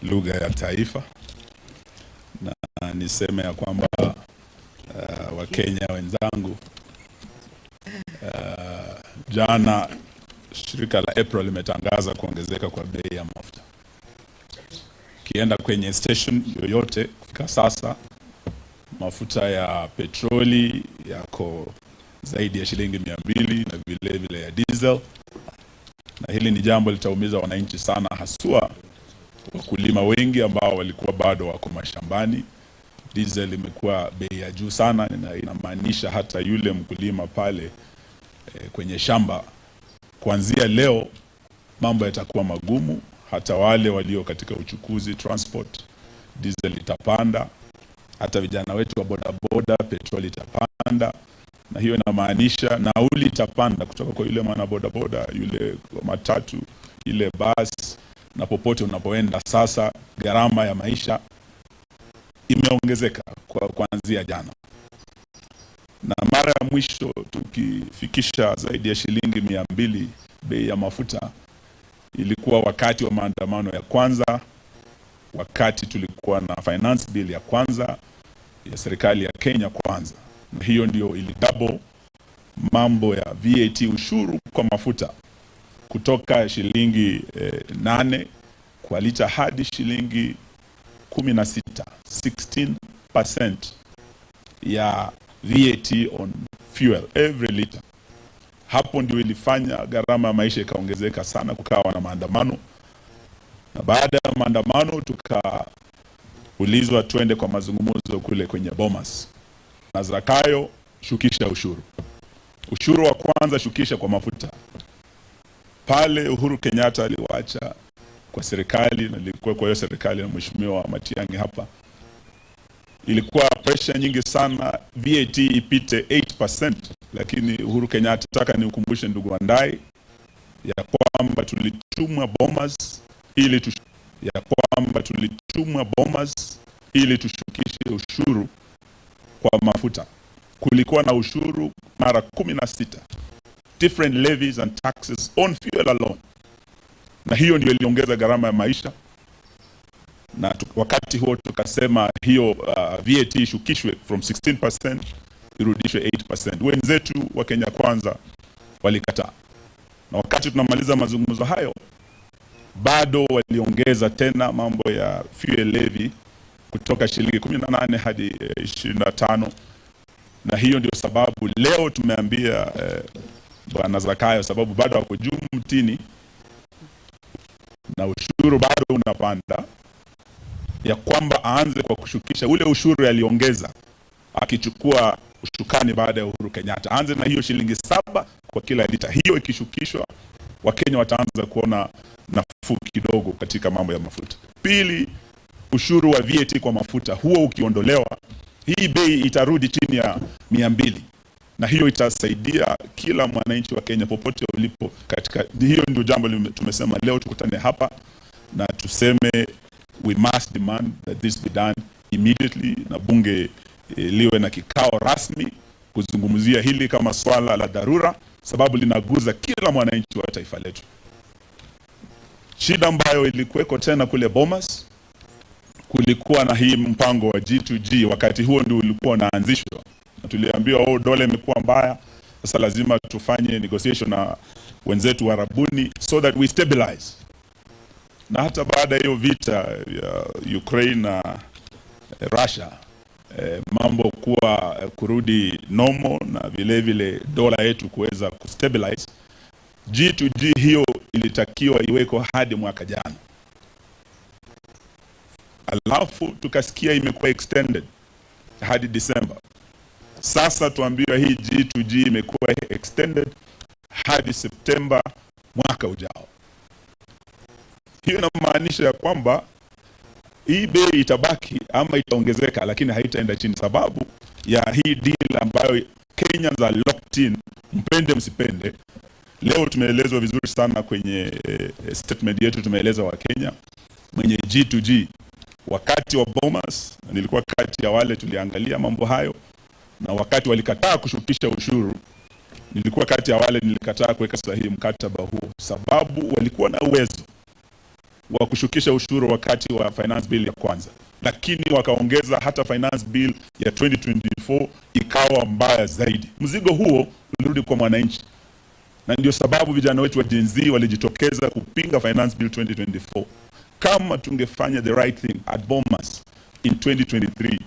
lugha ya taifa. Na niseme ya kwamba Wakenya wenzangu, jana shirika la April limetangaza kuongezeka kwa bei ya mafuta. Kienda kwenye station yoyote kufika sasa, mafuta ya petroli yako zaidi ya shilingi 200 na vile vile ya diesel. Na hili ni jambo litaumiza wananchi sana, haswa wakulima wengi ambao walikuwa bado wako mashambani. Diesel imekuwa bei ya juu sana, na inamaanisha hata yule mkulima pale kwenye shamba, kuanzia leo mambo yatakuwa magumu. Hata wale walio katika uchukuzi, transport, diesel itapanda. Hata vijana wetu wa bodaboda, petroli itapanda. Na hiyo inamaanisha nauli itapanda kutoka kwa yule mwana bodaboda, yule matatu, ile bus, na popote unapoenda. Sasa gharama ya maisha imeongezeka kuanzia jana. Na mara ya mwisho tukifikisha zaidi ya shilingi 200 bei ya mafuta ilikuwa wakati wa maandamano ya kwanza, wakati tulikuwa na finance bill ya kwanza ya serikali ya Kenya kwanza. Na hiyo ndio ili double mambo ya VAT, ushuru kwa mafuta, kutoka shilingi 8 kwa lita hadi shilingi 16, 16% ya VAT on fuel every liter. Hapo ndio ilifanya gharama ya maisha ikaongezeka sana, kukawa na maandamano. Na baada ya maandamano tukaulizwa twende kwa mazungumzo kule kwenye Bomas. Na Zakayo, shukisha ushuru. Ushuru wa kwanza shukisha kwa mafuta. Pale Uhuru Kenyatta aliwacha kwa serikali, na ilikuwa kwa hiyo serikali na Mheshimiwa Matiang'i hapa, ilikuwa pressure nyingi sana VAT ipite 8%, lakini Uhuru Kenyatta, nataka niukumbushe ndugu Wandai ya kwamba tulitumwa bombers ili tushukishe ushuru kwa mafuta. Kulikuwa na ushuru mara 16, different levies and taxes on fuel alone. Na hiyo ndio iliongeza gharama ya maisha. Na wakati huo tukasema hiyo VAT ishukishwe from 16% irudishwe 8%. Wenzetu wa Kenya Kwanza walikataa. Na wakati tunamaliza mazungumzo hayo, bado waliongeza tena mambo ya fuel levy kutoka shilingi 18 hadi 25. Na hiyo ndio sababu leo tumeambia Bwana Zakayo, sababu bado wako juu mtini na ushuru bado unapanda, ya kwamba aanze kwa kushukisha ule ushuru aliongeza akichukua ushukani baada ya Uhuru Kenyatta. Aanze na hiyo shilingi 7 kwa kila lita. Hiyo ikishukishwa, Wakenya wataanza kuona nafuu kidogo katika mambo ya mafuta. Pili, ushuru wa VAT kwa mafuta, huo ukiondolewa, hii bei itarudi chini ya 200. Na hiyo itasaidia kila mwananchi wa Kenya popote ulipo katika. Hiyo ndio jambo tumesema leo tukutane hapa na tuseme we must demand that this be done immediately, na bunge liwe na kikao rasmi kuzungumzia hili kama swala la dharura, sababu linaguza kila mwananchi wa taifa letu. Shida ambayo ilikuweko tena kule Bomas, kulikuwa na hii mpango wa G2G, wakati huo ndio ulikuwa unaanzishwa. Na tuliambiwa dola imekuwa mbaya, sasa lazima tufanye negotiation na wenzetu wa Arabuni so that we stabilize. Na hata baada ya hiyo vita ya Ukraine na Russia, mambo kuwa kurudi normal na vile vile dola yetu kuweza kustabilize, G2G hiyo ilitakiwa iweko hadi mwaka jana. Alafu tukasikia imekuwa extended hadi December. Sasa tuambiwa hii G2G imekuwa extended hadi September mwaka ujao. Hiyo inamaanisha ya kwamba hii bei itabaki ama itaongezeka, lakini haitaenda chini, sababu ya hii deal ambayo Kenyans are locked in, mpende msipende. Leo tumeelezwa vizuri sana kwenye statement yetu, tumeeleza wa Kenya mwenye G2G. Wakati wa Bomas, nilikuwa kati ya wale tuliangalia mambo hayo, na wakati walikataa kushukisha ushuru, nilikuwa kati ya wale nilikataa kuweka sahihi mkataba huo, sababu walikuwa na uwezo wa kushukisha ushuru wakati wa finance bill ya kwanza, lakini wakaongeza hata finance bill ya 2024 ikawa mbaya zaidi. Mzigo huo ulirudi kwa mwananchi, na ndio sababu vijana wetu wa Gen Z walijitokeza kupinga finance bill 2024. Kama tungefanya the right thing at Bomas in 2023,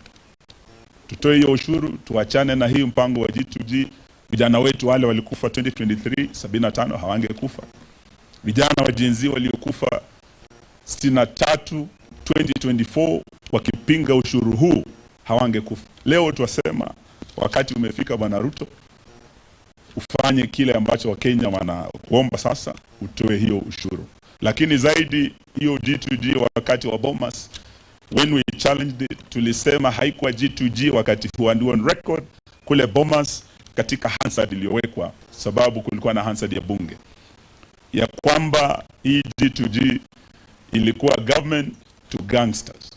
tutoe hiyo ushuru, tuachane na hii mpango wa G2G, vijana wetu wale walikufa 2023 75 hawangekufa. Vijana wa Gen Z waliokufa 63 2024 wakipinga ushuru huu hawangekufa. Leo tuwasema wakati umefika, Bwana Ruto, ufanye kile ambacho Wakenya wanakuomba sasa, utoe hiyo ushuru. Lakini zaidi hiyo G2G wakati wa Bomas, when we challenged it, tulisema haikuwa G2G wakati huo, and on record kule Bomas katika Hansard iliyowekwa, sababu kulikuwa na Hansard ya bunge, ya kwamba hii G2G ilikuwa government to gangsters.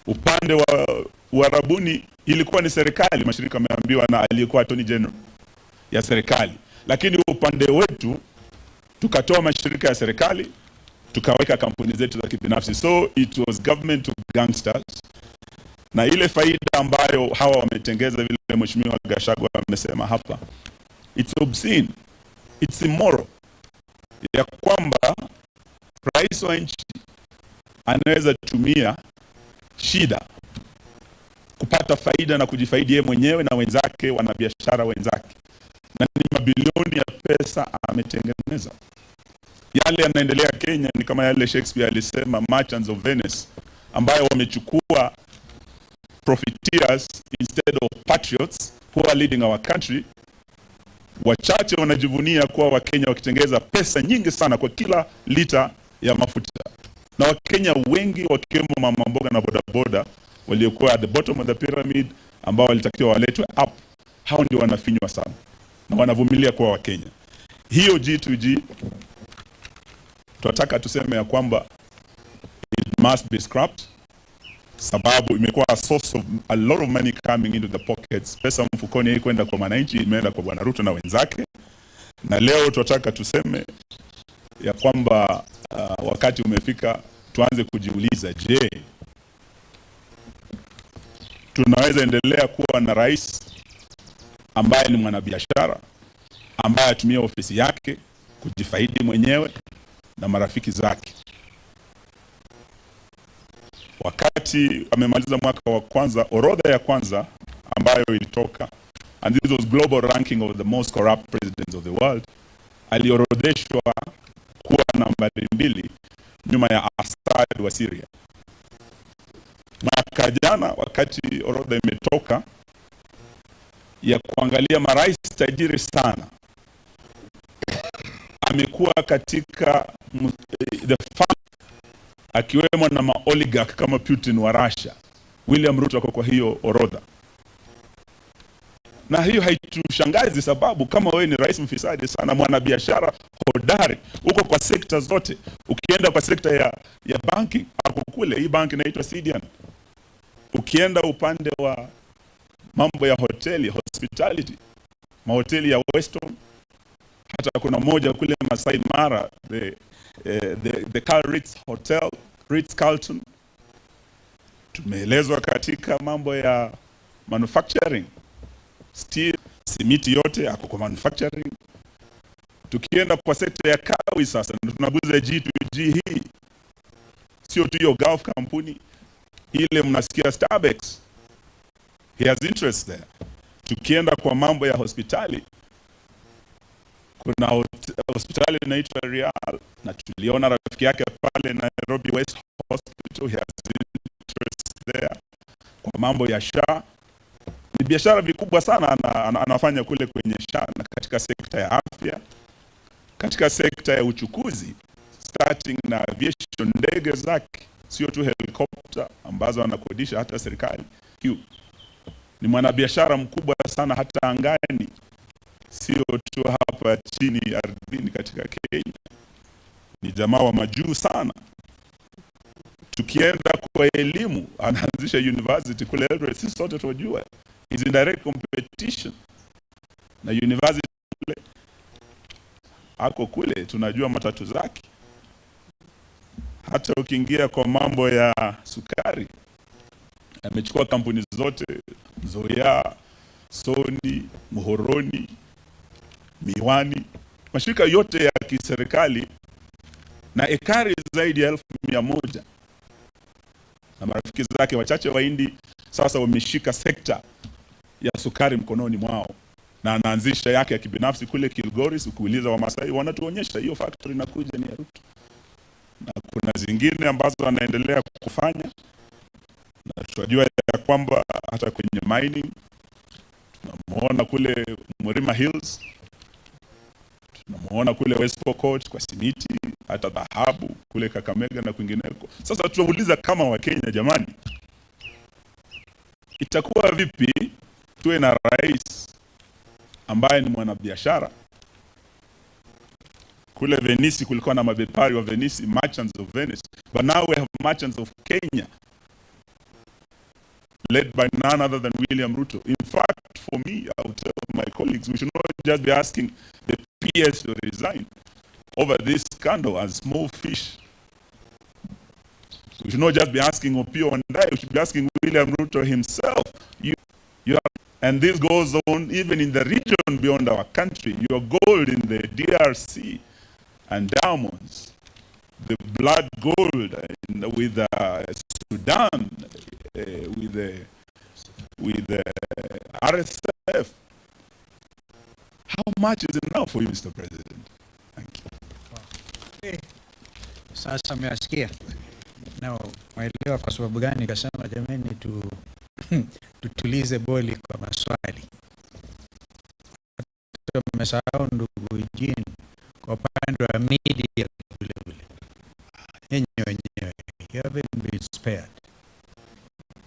Upande wa Uarabuni ilikuwa ni serikali, mashirika yameambiwa na aliyekuwa Attorney General ya serikali. Lakini upande wetu tukatoa mashirika ya serikali, tukaweka kampuni zetu za kibinafsi. So it was government to gangsters. Na ile faida ambayo hawa wametengeza, vile Mheshimiwa Gachagua amesema hapa, it's obscene, it's immoral, ya kwamba rais wa nchi anaweza tumia shida kupata faida na kujifaidi yeye mwenyewe na wenzake, wanabiashara wenzake, na ni mabilioni ya pesa ametengeneza. Yale yanaendelea Kenya ni kama yale Shakespeare alisema, merchants of Venice, ambayo wamechukua profiteers instead of patriots who are leading our country. Wachache wanajivunia kuwa Wakenya wakitengeza pesa nyingi sana kwa kila lita ya mafuta, na Wakenya wengi wakiwemo mama mboga na bodaboda waliokuwa at the bottom of the pyramid, ambao walitakiwa waletwe up, hao ndio wanafinywa sana na wanavumilia kwa Wakenya. Hiyo G2G tunataka tuseme ya kwamba it must be scrapped, sababu imekuwa a source of a lot of money coming into the pockets. Pesa mfukoni hii kwenda kwa wananchi, imeenda kwa Bwana Ruto na wenzake. Na leo tunataka tuseme ya kwamba wakati umefika tuanze kujiuliza, je, tunaweza endelea kuwa na rais ambaye ni mwanabiashara, ambaye atumia ofisi yake kujifaidi mwenyewe na marafiki zake? Wakati amemaliza mwaka wa kwanza, orodha ya kwanza ambayo ilitoka and this was global ranking of the most corrupt presidents of the world, aliorodheshwa kuwa nambari 2 nyuma ya Assad wa Syria. Mwaka jana wakati orodha imetoka ya kuangalia marais tajiri sana, amekuwa katika the akiwemo na maoligarch kama Putin wa Russia. William Ruto kwa hiyo orodha. Na hiyo haitushangazi, sababu kama wewe ni rais mfisadi sana, mwanabiashara hodari, uko kwa sekta zote. Ukienda kwa sekta ya banking, hapo kule hii banki inaitwa CDN. Ukienda upande wa mambo ya hoteli, hospitality, mahoteli ya Weston, hata kuna moja kule Masai Mara, the Carl Ritz Hotel, Ritz Carlton. Tumeelezwa katika mambo ya manufacturing, steel, simiti yote yako kwa manufacturing. Tukienda kwa sekta ya kawi sasa, tunaguza G2G hii. Sio tu hiyo Gulf kampuni, ile mnasikia Starbucks, he has interest there. Tukienda kwa mambo ya hospitali, kuna hospitali inaitwa Real, na tuliona rafiki yake pale Nairobi West Hospital, he has interest there. Kwa mambo ya SHA, ni biashara vikubwa sana anafanya kule kwenye SHA, na katika sekta ya afya, katika sekta ya uchukuzi, starting na aviation, ndege zake, sio tu helicopter ambazo anakodisha hata serikali. Ni mwanabiashara mkubwa sana hata angani, sio tu hapa chini ardhini katika Kenya. Ni jamaa wa majuu sana. Tukienda kwa elimu, anaanzisha university kule Eldoret, sisi sote tunajua is in direct competition na university kule. Ako kule, tunajua matatu zake. Hata ukiingia kwa mambo ya sukari, amechukua kampuni zote, Zoya, Sony, Muhoroni, Miwani, mashirika yote ya kiserikali, na ekari zaidi ya 1,100. Na marafiki zake wachache wa Hindi sasa wameshika sekta ya sukari mkononi mwao, na anaanzisha yake ya kibinafsi kule Kilgoris. Ukiuliza wa Masai wanatuonyesha hiyo factory inakuja ni ya Ruto, na kuna zingine ambazo anaendelea kufanya. Na tunajua ya kwamba hata kwenye mining tunamuona kule Murima Hills, tunamuona kule West Pokot kwa simiti, hata dhahabu kule Kakamega na kwingineko. Sasa tunauliza kama Wakenya, jamani, itakuwa vipi tuwe na rais ambaye ni mwanabiashara? Kule Venice kulikuwa na mabepari wa Venice, merchants of Venice, but now we have merchants of Kenya, led by none other than William Ruto. In fact, for me, I would tell my colleagues, we should not just be asking the PS to resign over this scandal as small fish. We should not just be asking Opio Wandayi, we should be asking William Ruto himself. And this goes on even in the region beyond our country. Your gold in the DRC and diamonds, the blood gold with Sudan, with the RSF. How much is enough for you, Mr. President? Thank you. Sasa mmesikia. Na waelewa kwa sababu gani nikasema jamani tutulize boli kwa maswali. Tumesahau ndugu Jean kwa upande wa media vile vile. Wenyewe you haven't been spared.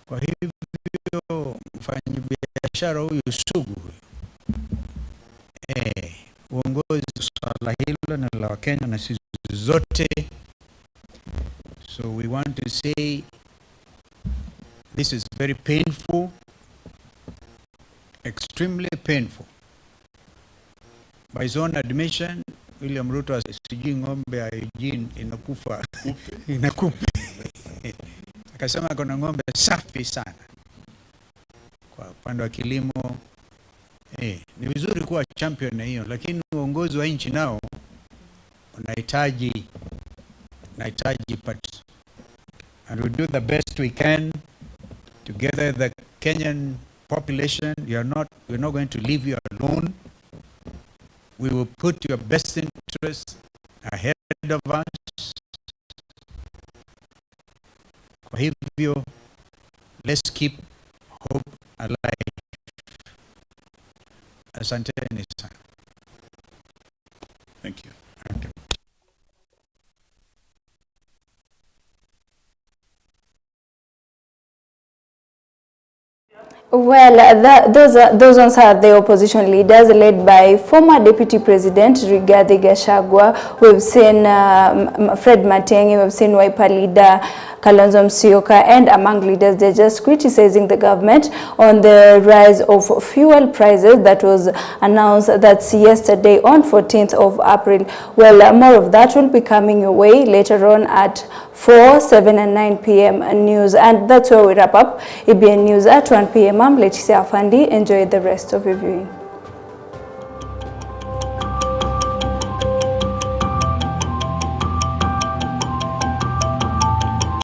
Kwa hivyo mfanyabiashara huyu sugu, uongozi swala hilo na la Wakenya na sisi zote. So we want to say this is very painful, extremely painful. By his own admission, William Ruto has sijui ng'ombe ya Eugene inakufa inakupe. Akasema kuna ng'ombe safi sana kwa upande wa kilimo. Ni vizuri kuwa champion na hiyo, lakini uongozi wa nchi nao unahitaji part. And we do the best we can to gather the Kenyan population. We're not going to leave you alone. We will put your best interests ahead of us. Kwa hivyo, let's keep hope alive. Asanteni sana. Thank you. Well, those ones are the opposition leaders led by former Deputy President Rigathi Gachagua. We've seen Fred Matiang'i, we've seen Wiper leader Kalonzo Musyoka, and among leaders, they're just criticizing the government on the rise of fuel prices that was announced that's yesterday on 14th of April. Well, more of that will be coming your way later on at 4, 7 and 9 p.m. news. And that's where we wrap up EBN News at 1 p.m. I'm Leticia Afandi. Enjoy the rest of your viewing.